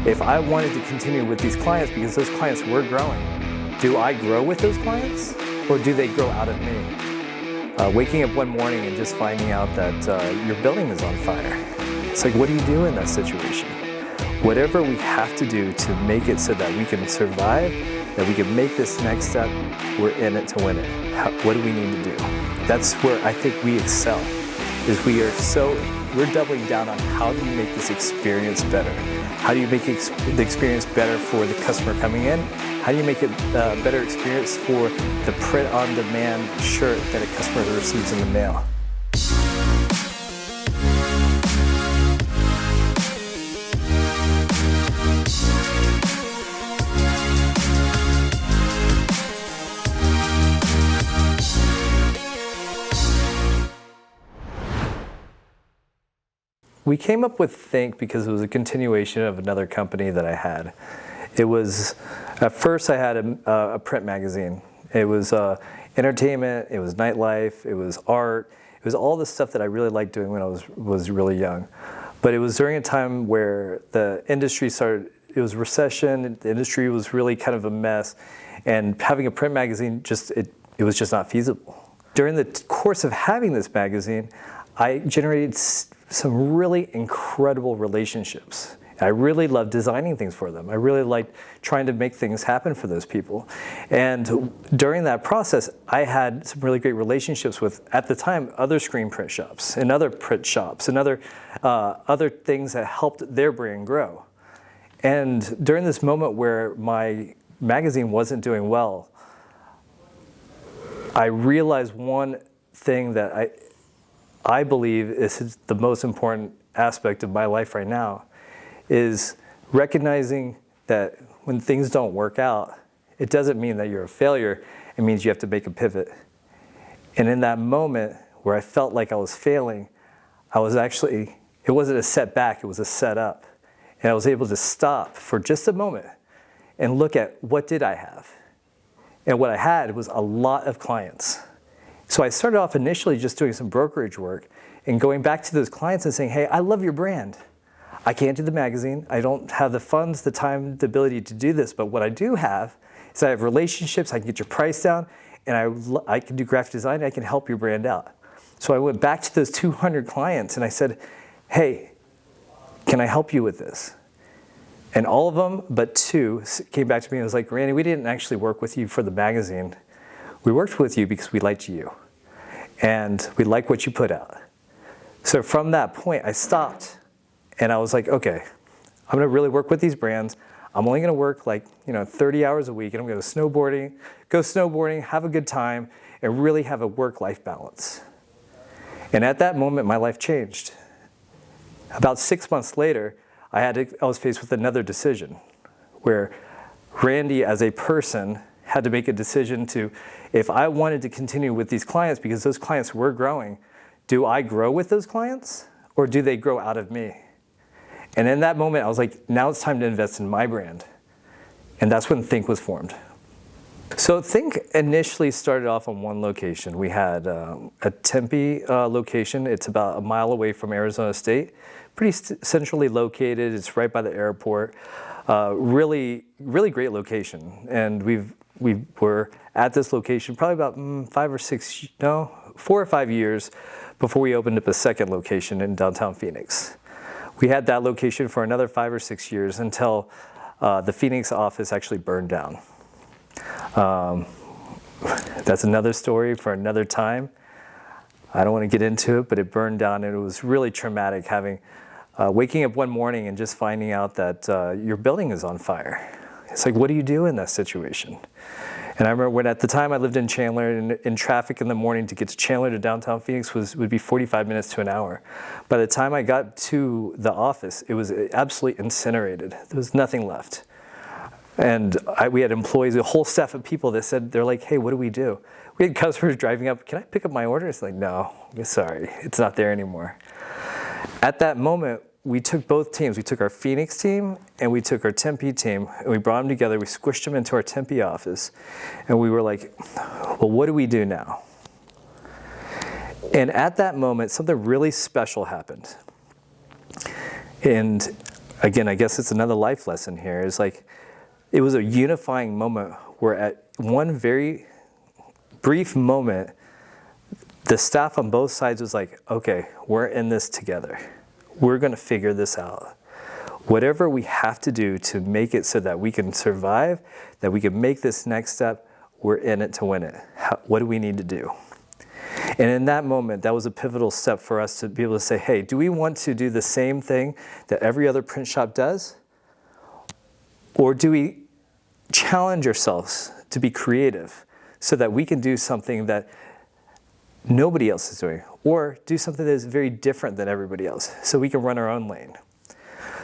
if I wanted to continue with these clients because those clients were growing, do I grow with those clients or do they grow out of me? Waking up one morning and just finding out that your building is on fire. It's like, what do you do in that situation? Whatever we have to do to make it so that we can survive, that we can make this next step, we're in it to win it. What do we need to do? That's where I think we excel, is we're doubling down on how do you make this experience better? How do you make the experience better for the customer coming in? How do you make it a better experience for the print-on-demand shirt that a customer receives in the mail? We came up with Think because it was a continuation of another company that I had. It was, at first I had a print magazine. It was entertainment, it was nightlife, it was art, it was all the stuff that I really liked doing when I was really young. But it was during a time where the industry started, it was recession, the industry was really kind of a mess, and having a print magazine, it was just not feasible. During the course of having this magazine, I generated some really incredible relationships. I really loved designing things for them. I really liked trying to make things happen for those people. And during that process, I had some really great relationships with, at the time, other screen print shops and other print shops and other things that helped their brand grow. And during this moment where my magazine wasn't doing well, I realized one thing that I believe is the most important aspect of my life right now, is recognizing that when things don't work out, it doesn't mean that you're a failure. It means you have to make a pivot. And in that moment where I felt like I was failing, it wasn't a setback, it was a setup. And I was able to stop for just a moment and look at what did I have. And what I had was a lot of clients. So I started off initially just doing some brokerage work and going back to those clients and saying, hey, I love your brand. I can't do the magazine. I don't have the funds, the time, the ability to do this. But what I do have is I have relationships. I can get your price down, and I can do graphic design. I can help your brand out. So I went back to those 200 clients and I said, hey, can I help you with this? And all of them but two came back to me and was like, Randy, we didn't actually work with you for the magazine. We worked with you because we liked you, and we like what you put out. So from that point, I stopped, and I was like, okay, I'm gonna really work with these brands. I'm only gonna work 30 hours a week, and I'm gonna go snowboarding, have a good time, and really have a work-life balance. And at that moment, my life changed. About 6 months later, I was faced with another decision, where Randy, as a person, had to make a decision to, if I wanted to continue with these clients because those clients were growing, do I grow with those clients or do they grow out of me? And in that moment, I was like, now it's time to invest in my brand. And that's when Think was formed. So Think initially started off on one location. We had a Tempe location. It's about a mile away from Arizona State. Pretty centrally located. It's right by the airport. Really, really great location. And we were at this location probably about 4 or 5 years before we opened up a second location in downtown Phoenix. We had that location for another 5 or 6 years until the Phoenix office actually burned down. That's another story for another time. I don't want to get into it, but it burned down, and it was really traumatic waking up one morning and just finding out that your building is on fire. It's like, what do you do in that situation? And I remember when at the time I lived in Chandler, and in traffic in the morning to get to Chandler to downtown Phoenix would be 45 minutes to an hour. By the time I got to the office, it was absolutely incinerated. There was nothing left. And we had employees, a whole staff of people that said, they're like, hey, what do we do? We had customers driving up, can I pick up my order? It's like, no, sorry, it's not there anymore. At that moment, we took both teams. We took our Phoenix team and we took our Tempe team, and we brought them together. We squished them into our Tempe office, and we were like, well, what do we do now? And at that moment, something really special happened. And again, I guess it's another life lesson here. It's like, it was a unifying moment where at one very brief moment, the staff on both sides was like, okay, we're in this together. We're going to figure this out. Whatever we have to do to make it so that we can survive, that we can make this next step, we're in it to win it. What do we need to do? And in that moment, that was a pivotal step for us to be able to say, hey, do we want to do the same thing that every other print shop does? Or do we challenge ourselves to be creative so that we can do something that nobody else is doing, or do something that is very different than everybody else so we can run our own lane?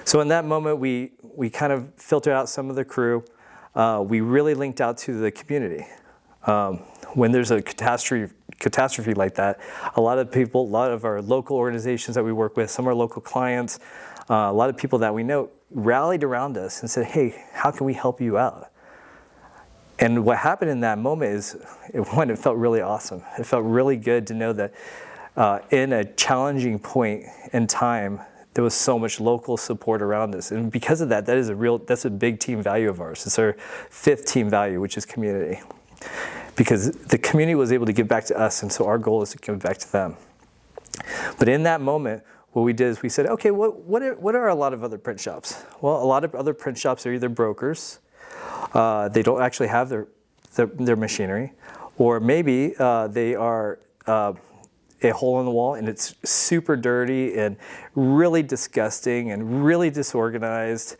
So in that moment, we kind of filtered out some of the crew. We really linked out to the community. When there's a catastrophe like that, a lot of people, a lot of our local organizations that we work with, some of our local clients, a lot of people that we know rallied around us and said, hey, how can we help you out? And what happened in that moment is, it felt really awesome. It felt really good to know that in a challenging point in time, there was so much local support around us. And because of that, that's a big team value of ours. It's our 5th team value, which is community. Because the community was able to give back to us, and so our goal is to give back to them. But in that moment, what we did is we said, okay, what are a lot of other print shops? Well, a lot of other print shops are either brokers, they don't actually have their machinery, or maybe they are a hole in the wall and it's super dirty and really disgusting and really disorganized.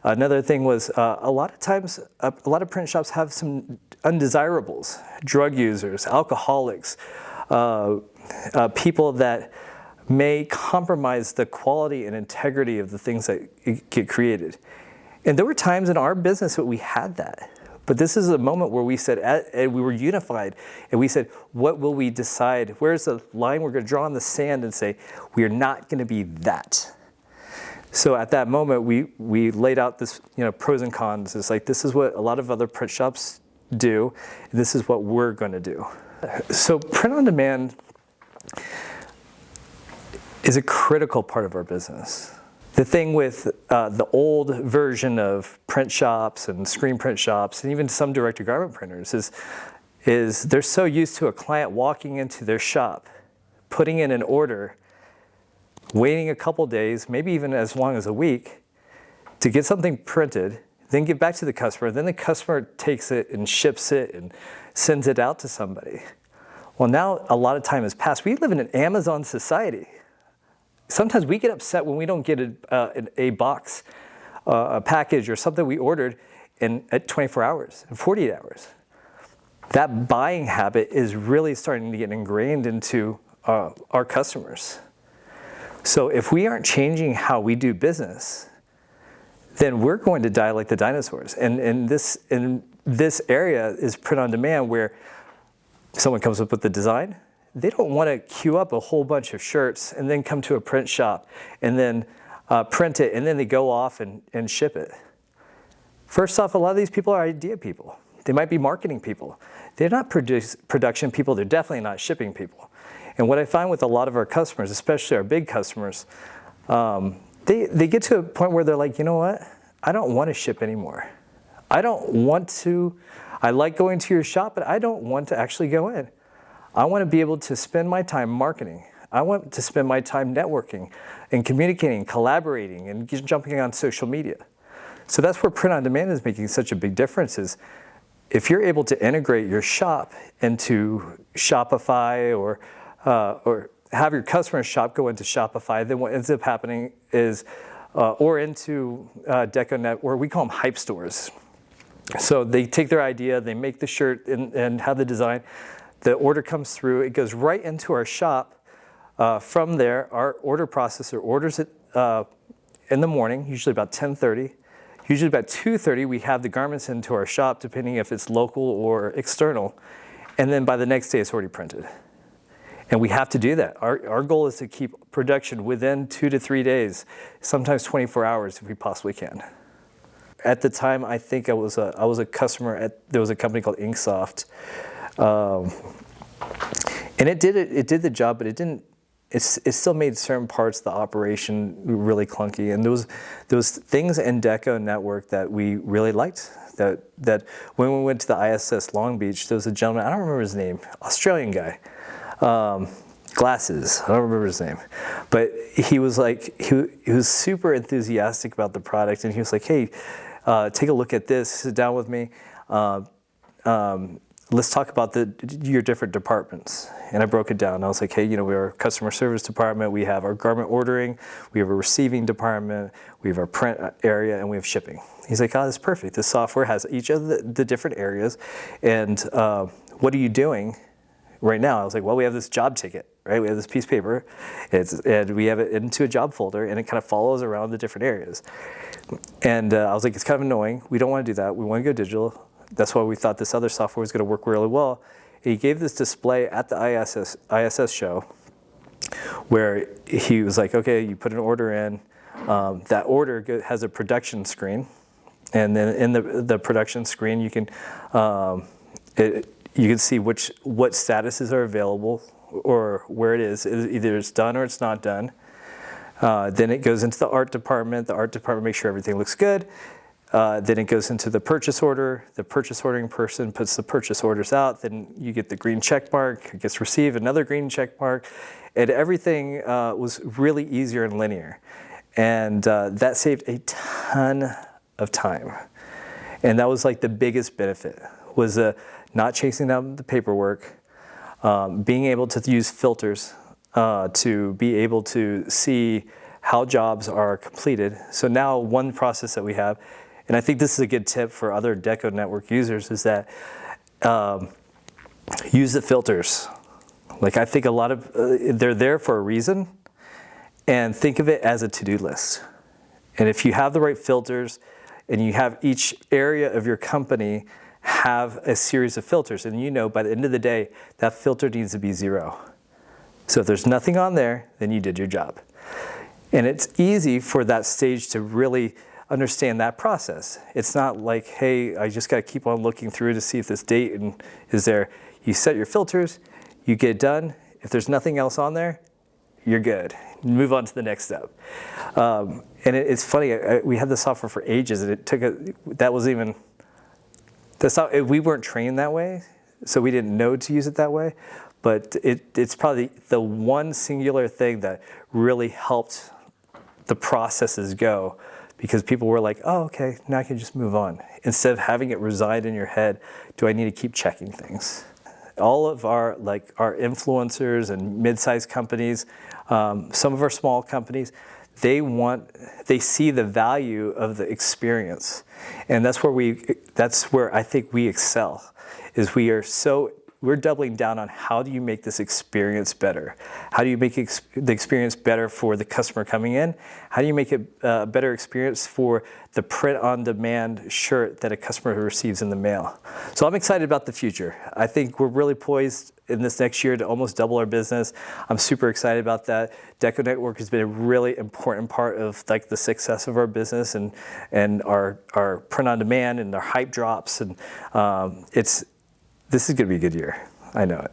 Another thing was a lot of times, a lot of print shops have some undesirables, drug users, alcoholics, people that may compromise the quality and integrity of the things that get created. And there were times in our business that we had that. But this is a moment where we said, and we were unified, and we said, what will we decide? Where's the line we're going to draw in the sand and say, we are not going to be that. So at that moment, we laid out this, pros and cons. It's like, this is what a lot of other print shops do, and this is what we're going to do. So print on demand is a critical part of our business. The thing with the old version of print shops and screen print shops, and even some direct-to-garment printers, is they're so used to a client walking into their shop, putting in an order, waiting a couple days, maybe even as long as a week, to get something printed, then get back to the customer. Then the customer takes it and ships it and sends it out to somebody. Well, now a lot of time has passed. We live in an Amazon society. Sometimes we get upset when we don't get a box, a package, or something we ordered at 24 hours, in 48 hours. That buying habit is really starting to get ingrained into our customers. So if we aren't changing how we do business, then we're going to die like the dinosaurs. And in this area is print on demand, where someone comes up with the design. They don't want to queue up a whole bunch of shirts and then come to a print shop and then print it, and then they go off and ship it. First off, a lot of these people are idea people. They might be marketing people. They're not production people. They're definitely not shipping people. And what I find with a lot of our customers, especially our big customers, they get to a point where they're like, you know what? I don't want to ship anymore. I like going to your shop, but I don't want to actually go in. I want to be able to spend my time marketing. I want to spend my time networking and communicating, collaborating, and jumping on social media. So that's where print on demand is making such a big difference. Is if you're able to integrate your shop into Shopify or have your customer's shop go into Shopify, then what ends up happening is, or into DecoNetwork, we call them hype stores. So they take their idea, they make the shirt and have the design. The order comes through, it goes right into our shop. From there, our order processor orders it in the morning, usually about 10:30. Usually about 2:30, we have the garments into our shop, depending if it's local or external. And then by the next day, it's already printed. And we have to do that. Our goal is to keep production within 2 to 3 days, sometimes 24 hours if we possibly can. At the time, I think I was a customer there was a company called Inksoft. And it did the job, but it didn't it still made certain parts of the operation really clunky. And those things in DecoNetwork that we really liked. That when we went to the ISS Long Beach, there was a gentleman, I don't remember his name, Australian guy, glasses, I don't remember his name, but he was like, he was super enthusiastic about the product, and he was like, hey, take a look at this, sit down with me, let's talk about your different departments. And I broke it down. I was like, hey, we have our customer service department, we have our garment ordering, we have a receiving department, we have our print area, and we have shipping. He's like, oh, that's perfect. This software has each of the different areas. And what are you doing right now? I was like, well, we have this job ticket, right? We have this piece of paper, and we have it into a job folder, and it kind of follows around the different areas. And I was like, it's kind of annoying. We don't want to do that. We want to go digital. That's why we thought this other software was going to work really well. He gave this display at the ISS show where he was like, okay, you put an order in. That order has a production screen. And then in the production screen, you can see what statuses are available or where it is. Either it's done or it's not done. Then it goes into the art department. The art department makes sure everything looks good. Then it goes into the purchase order. The purchase ordering person puts the purchase orders out. Then you get the green check mark. It gets received, another green check mark. And everything was really easier and linear. And that saved a ton of time. And that was like the biggest benefit, was not chasing down the paperwork, being able to use filters to be able to see how jobs are completed. So now one process that we have, and I think this is a good tip for other DecoNetwork users, is that use the filters. Like, I think a lot of, they're there for a reason, and think of it as a to-do list. And if you have the right filters, and you have each area of your company have a series of filters, and by the end of the day, that filter needs to be 0. So if there's nothing on there, then you did your job. And it's easy for that stage to really understand that process. It's not like, hey, I just got to keep on looking through to see if this date is there. You set your filters, you get it done. If there's nothing else on there, you're good. Move on to the next step. And it's funny, we had the software for ages, and it took we weren't trained that way, so we didn't know to use it that way. But it's probably the one singular thing that really helped the processes go, because people were like, oh, okay, now I can just move on. Instead of having it reside in your head, do I need to keep checking things? All of our influencers and mid-sized companies, some of our small companies, they see the value of the experience. And that's where I think we excel, is we're doubling down on how do you make this experience better? How do you make the experience better for the customer coming in? How do you make it a better experience for the print-on-demand shirt that a customer receives in the mail? So I'm excited about the future. I think we're really poised in this next year to almost double our business. I'm super excited about that. DecoNetwork has been a really important part of the success of our business and our print-on-demand and our hype drops. And this is going to be a good year. I know it.